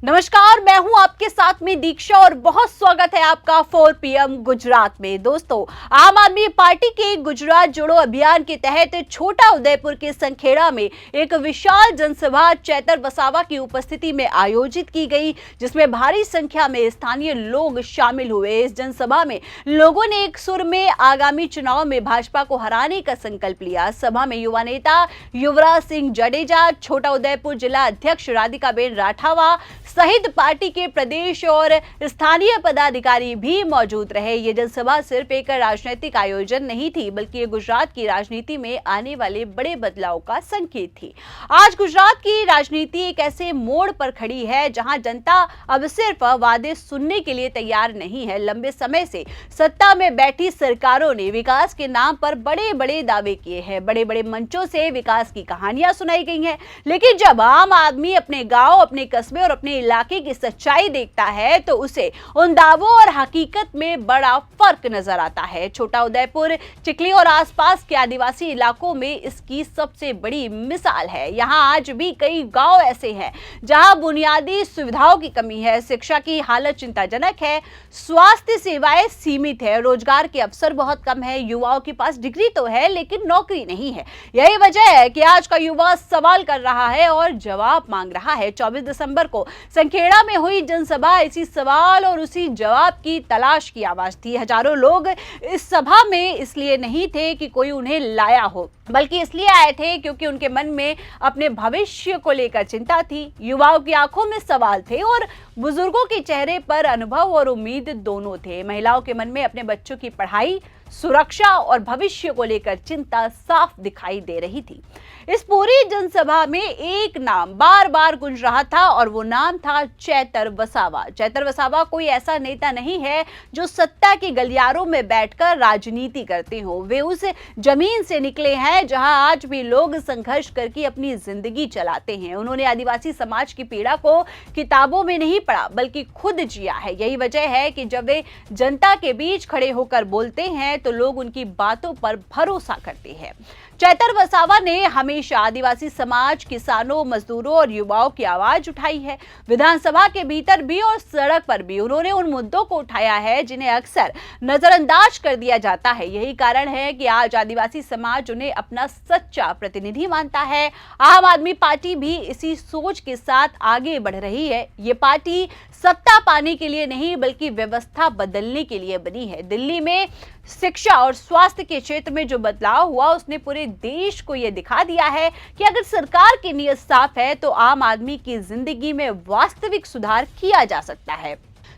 नमस्कार, मैं हूं आपके साथ में दीक्षा और बहुत स्वागत है आपका 4 PM गुजरात में। दोस्तों, आम आदमी पार्टी के गुजरात जोड़ो अभियान के तहत छोटा उदयपुर के संखेड़ा में एक विशाल जनसभा चैतर वसावा की उपस्थिति में आयोजित की गई, जिसमें भारी संख्या में स्थानीय लोग शामिल हुए। इस जनसभा में लोगों ने एक सुर में आगामी चुनाव में भाजपा को हराने का संकल्प लिया। सभा में युवा नेता युवराज सिंह जडेजा, छोटा उदयपुर जिला अध्यक्ष राधिकाबेन राठावा सहित पार्टी के प्रदेश और स्थानीय पदाधिकारी भी मौजूद रहे। ये जनसभा सिर्फ एक राजनीतिक आयोजन नहीं थी, बल्कि ये गुजरात की राजनीति में आने वाले बड़े बदलाव का संकेत थी। आज गुजरात की राजनीति एक ऐसे मोड़ पर खड़ी है जहां जनता अब सिर्फ वादे सुनने के लिए तैयार नहीं है। लंबे समय से सत्ता में बैठी सरकारों ने विकास के नाम पर बड़े बड़े दावे किए हैं, बड़े बड़े मंचों से विकास की कहानियां सुनाई गई हैं, लेकिन जब आम आदमी अपने गांव, अपने कस्बे और अपने इलाके की सच्चाई देखता है तो उसे उन दावों और हकीकत में बड़ा फर्क नजर आता है। छोटा उदयपुर, चिखली और आसपास के आदिवासी इलाकों में इसकी सबसे बड़ी मिसाल है। यहाँ आज भी कई गांव ऐसे हैं जहां बुनियादी सुविधाओं की कमी है, शिक्षा की हालत चिंताजनक है, स्वास्थ्य सेवाएं सीमित है, रोजगार के अवसर बहुत कम है, युवाओं के पास डिग्री तो है लेकिन नौकरी नहीं है। यही वजह है कि आज का युवा सवाल कर रहा है और जवाब मांग रहा है। 24 दिसंबर को संखेड़ा में हुई जनसभा इसी सवाल और उसी जवाब की तलाश की आवाज थी। हजारों लोग इस सभा में इसलिए नहीं थे कि कोई उन्हें लाया हो, बल्कि इसलिए आए थे क्योंकि उनके मन में अपने भविष्य को लेकर चिंता थी। युवाओं की आंखों में सवाल थे और बुजुर्गों के चेहरे पर अनुभव और उम्मीद दोनों थे। महिलाओं के मन में अपने बच्चों की पढ़ाई, सुरक्षा और भविष्य को लेकर चिंता साफ दिखाई दे रही थी। इस पूरी जनसभा में एक नाम बार बार गूंज रहा था और वो नाम था चैतर वसावा। चैतर वसावा कोई ऐसा नेता नहीं है जो सत्ता के गलियारों में बैठकर राजनीति करते हो। वे उस जमीन से निकले हैं जहां आज भी लोग संघर्ष करके अपनी जिंदगी चलाते हैं। उन्होंने आदिवासी समाज की पीड़ा को किताबों में नहीं पढ़ा, बल्कि खुद जिया है। यही वजह है कि जब वे जनता के बीच खड़े होकर बोलते हैं तो लोग उनकी बातों पर भरोसा करते हैं। चैतर वसावा ने हमेशा आदिवासी समाज, किसानों, मजदूरों और युवाओं की आवाज उठाई है। विधानसभा के भीतर भी और सड़क पर भी उन्होंने उन मुद्दों को उठाया है जिन्हें अक्सर नजरअंदाज कर दिया जाता है। यही कारण है कि आज आदिवासी समाज उन्हें अपना सच्चा प्रतिनिधि मानता है। आम आदमी पार्टी भी इसी सोच के साथ आगे बढ़ रही है। ये पार्टी सत्ता पाने के लिए नहीं, बल्कि व्यवस्था बदलने के लिए बनी है। दिल्ली में शिक्षा और स्वास्थ्य के क्षेत्र में जो बदलाव हुआ उसने पूरे देश को यह दिखा दिया है कि अगर सरकार की नीयत साफ है तो आम आदमी की जिंदगी में वास्तविक सुधार किया जा सकता है।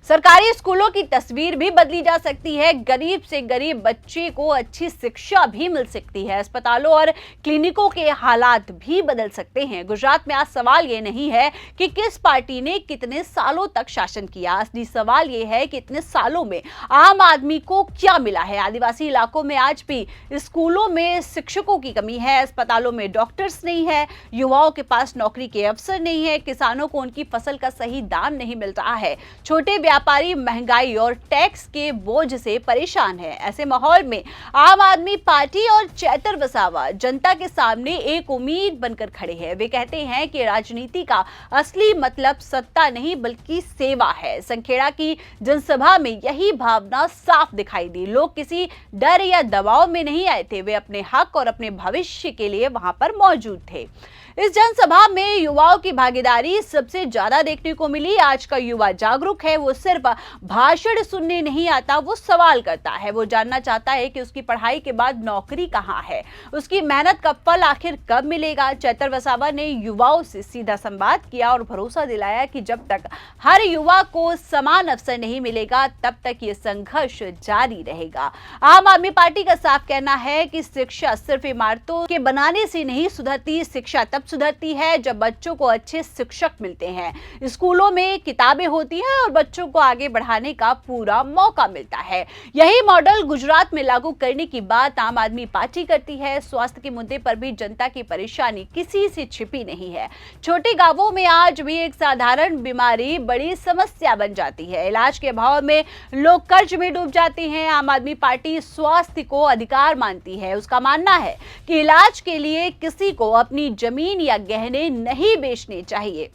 सरकारी स्कूलों की तस्वीर भी बदली जा सकती है। गरीब से गरीब बच्चे को अच्छी शिक्षा भी मिल सकती है। अस्पतालों और क्लिनिकों के हालात भी बदल सकते हैं। गुजरात में आज सवाल ये नहीं है कि किस पार्टी ने कितने सालों तक शासन किया, असली सवाल ये है कि इतने सालों में आम आदमी को क्या मिला है। आदिवासी इलाकों में आज भी स्कूलों में शिक्षकों की कमी है, अस्पतालों में डॉक्टर्स नहीं है, युवाओं के पास नौकरी के अवसर नहीं है, किसानों को उनकी फसल का सही दाम नहीं मिल रहा है, छोटे व्यापारी महंगाई और टैक्स के बोझ से परेशान है। ऐसे माहौल में आम आदमी पार्टी और चैतर वसावा जनता के सामने एक उम्मीद बनकर खड़े हैं। वे कहते हैं कि राजनीति का असली मतलब सत्ता नहीं, बल्कि सेवा है। संखेड़ा की जनसभा में यही भावना साफ दिखाई दी। लोग किसी डर या दबाव में नहीं आए थे, वे अपने हक और अपने भविष्य के लिए वहां पर मौजूद थे। इस जनसभा में युवाओं की भागीदारी सबसे ज्यादा देखने को मिली। आज का युवा जागरूक है। वो सिर्फ भाषण सुनने नहीं आता, वो सवाल करता है। वो जानना चाहता है कि उसकी पढ़ाई के बाद नौकरी कहाँ है, उसकी मेहनत का फल आखिर कब मिलेगा। चैतर वसावा ने युवाओं से सीधा संवाद किया और भरोसा दिलाया कि जब तक हर युवा को समान अवसर नहीं मिलेगा तब तक ये संघर्ष जारी रहेगा। आम आदमी पार्टी का साफ कहना है कि शिक्षा सिर्फ इमारतों के बनाने से नहीं सुधरती। शिक्षा तब सुधरती है जब बच्चों को अच्छे शिक्षक मिलते हैं, स्कूलों में किताबें होती हैं और बच्चों को आगे बढ़ाने का पूरा मौका मिलता है। यही मॉडल गुजरात में लागू करने की बात आम आदमी पार्टी करती है। स्वास्थ्य के मुद्दे पर भी जनता की परेशानी किसी से छिपी नहीं है। छोटे गांवों में आज भी एक साधारण बीमारी बड़ी समस्या बन जाती है। इलाज के अभाव में लोग कर्ज में डूब जाते हैं। आम आदमी पार्टी स्वास्थ्य को अधिकार मानती है। उसका मानना है कि इलाज के लिए किसी को अपनी जमीन या गहने नहीं बेचने चाहिए।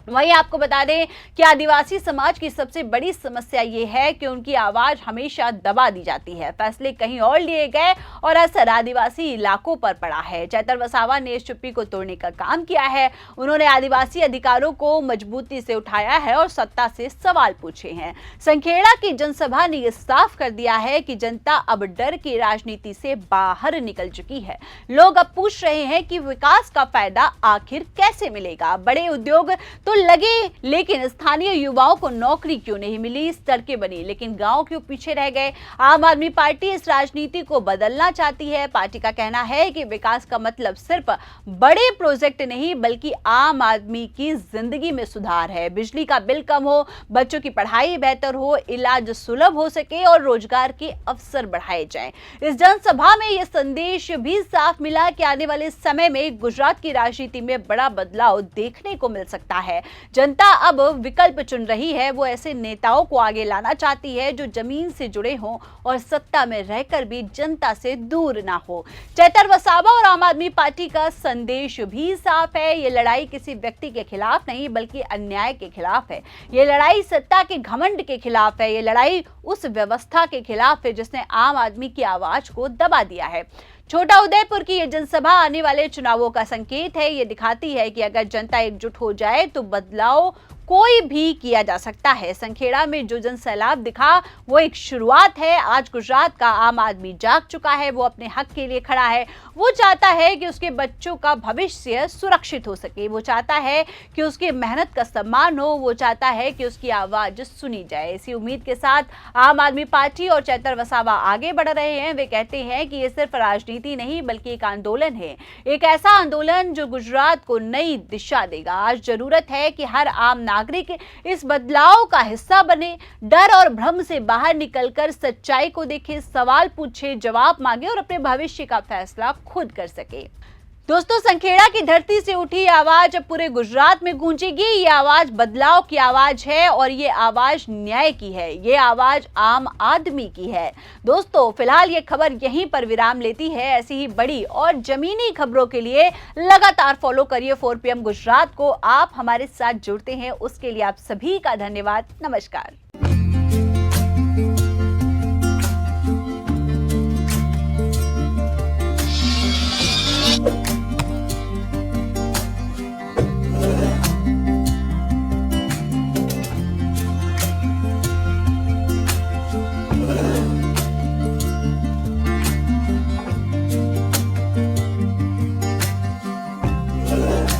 वहीं आपको बता दें कि आदिवासी समाज की सबसे बड़ी समस्या ये है कि उनकी आवाज हमेशा दबा दी जाती है। फैसले कहीं और लिए गए और असर आदिवासी इलाकों पर पड़ा है। चैतर वसावा ने इस चुप्पी को तोड़ने का काम किया है। उन्होंने आदिवासी अधिकारों को मजबूती से उठाया है और सत्ता से सवाल पूछे हैं। संखेड़ा की जनसभा ने यह साफ कर दिया है कि जनता अब डर की राजनीति से बाहर निकल चुकी है। लोग अब पूछ रहे हैं कि विकास का फायदा आखिर कैसे मिलेगा। बड़े उद्योग तो लगे, लेकिन स्थानीय युवाओं को नौकरी क्यों नहीं मिली? सड़कें बनी लेकिन गांव क्यों पीछे रह गए? आम आदमी पार्टी इस राजनीति को बदलना चाहती है। पार्टी का कहना है कि विकास का मतलब सिर्फ बड़े प्रोजेक्ट नहीं बल्कि आम आदमी की जिंदगी में सुधार है। बिजली का बिल कम हो, बच्चों की पढ़ाई बेहतर हो, इलाज सुलभ हो सके और रोजगार के अवसर बढ़ाए जाएं। इस जनसभा में यह संदेश भी साफ मिला कि आने वाले समय में गुजरात की राजनीति में बड़ा बदलाव देखने को मिल सकता है। जनता अब विकल्प चुन रही है। वो ऐसे नेताओं को आगे लाना चाहती है जो जमीन से जुड़े हों और सत्ता में रहकर भी जनता से दूर ना हो। चैतर वसावा और आम आदमी पार्टी का संदेश भी साफ है। ये लड़ाई किसी व्यक्ति के खिलाफ नहीं बल्कि अन्याय के खिलाफ है। ये लड़ाई सत्ता के घमंड के खिलाफ है। ये लड़ाई उस व्यवस्था के खिलाफ है जिसने आम आदमी की आवाज को दबा दिया है। छोटा उदयपुर की यह जनसभा आने वाले चुनावों का संकेत है। ये दिखाती है कि अगर जनता एकजुट हो जाए तो बदलाव कोई भी किया जा सकता है। संखेड़ा में जो जन सैलाब दिखा वो एक शुरुआत है। आज गुजरात का आम आदमी जाग चुका है। वो अपने हक के लिए खड़ा है। वो चाहता है कि उसके बच्चों का भविष्य सुरक्षित हो सके। वो चाहता है कि उसकी मेहनत का सम्मान हो। वो चाहता है कि उसकी आवाज सुनी जाए। इसी उम्मीद के साथ आम आदमी पार्टी और चैतर वसावा आगे बढ़ रहे हैं। वे कहते हैं कि ये सिर्फ राजनीति नहीं बल्कि एक आंदोलन है, एक ऐसा आंदोलन जो गुजरात को नई दिशा देगा। आज जरूरत है कि हर आम नागरिक इस बदलाव का हिस्सा बने, डर और भ्रम से बाहर निकलकर सच्चाई को देखे, सवाल पूछे, जवाब मांगे और अपने भविष्य का फैसला खुद कर सके। दोस्तों, संखेड़ा की धरती से उठी आवाज अब पूरे गुजरात में गूंजेगी। ये आवाज बदलाव की आवाज है और ये आवाज न्याय की है। ये आवाज आम आदमी की है। दोस्तों, फिलहाल ये खबर यहीं पर विराम लेती है। ऐसी ही बड़ी और जमीनी खबरों के लिए लगातार फॉलो करिए 4 PM गुजरात को। आप हमारे साथ जुड़ते हैं उसके लिए आप सभी का धन्यवाद। नमस्कार।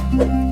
Thank you.